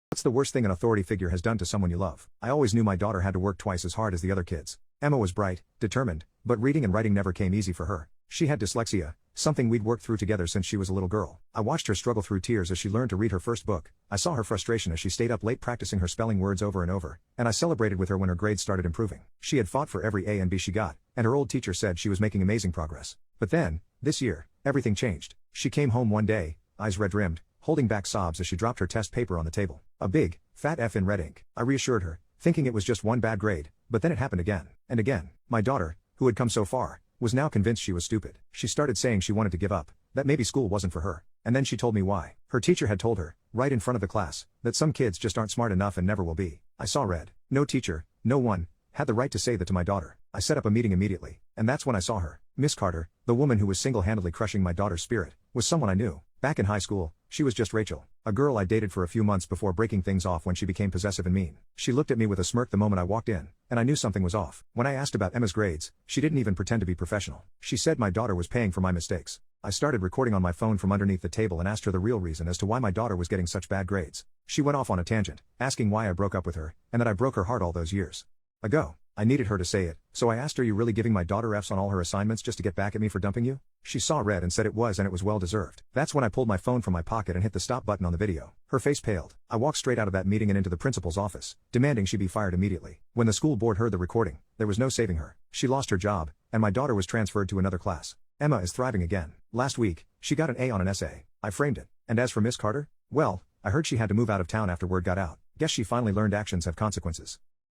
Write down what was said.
What's the worst thing an authority figure has done to someone you love? I always knew my daughter had to work twice as hard as the other kids. Emma was bright, determined, but reading and writing never came easy for her. She had dyslexia, something we'd worked through together since she was a little girl. I watched her struggle through tears as she learned to read her first book. I saw her frustration as she stayed up late practicing her spelling words over and over, and I celebrated with her when her grades started improving. She had fought for every A and B she got, and her old teacher said she was making amazing progress. But then, this year, everything changed. She came home one day, eyes red-rimmed, holding back sobs as she dropped her test paper on the table. A big, fat F in red ink. I reassured her, thinking it was just one bad grade, but then it happened again, and again. My daughter, who had come so far, was now convinced she was stupid. She started saying she wanted to give up, that maybe school wasn't for her, and then she told me why. Her teacher had told her, right in front of the class, that some kids just aren't smart enough and never will be. I saw red. No teacher, no one, had the right to say that to my daughter. I set up a meeting immediately, and that's when I saw her. Miss Carter, the woman who was single-handedly crushing my daughter's spirit, was someone I knew. Back in high school, she was just Rachel, a girl I dated for a few months before breaking things off when she became possessive and mean. She looked at me with a smirk the moment I walked in, and I knew something was off. When I asked about Emma's grades, she didn't even pretend to be professional. She said my daughter was paying for my mistakes. I started recording on my phone from underneath the table and asked her the real reason as to why my daughter was getting such bad grades. She went off on a tangent, asking why I broke up with her, and that I broke her heart all those years ago. I needed her to say it, so I asked, "Are you really giving my daughter F's on all her assignments just to get back at me for dumping you?" She saw red and said it was, and it was well deserved. That's when I pulled my phone from my pocket and hit the stop button on the video. Her face paled. I walked straight out of that meeting and into the principal's office, demanding she be fired immediately. When the school board heard the recording, there was no saving her. She lost her job, and my daughter was transferred to another class. Emma is thriving again. Last week, she got an A on an essay. I framed it. And as for Miss Carter, well, I heard she had to move out of town after word got out. Guess she finally learned actions have consequences.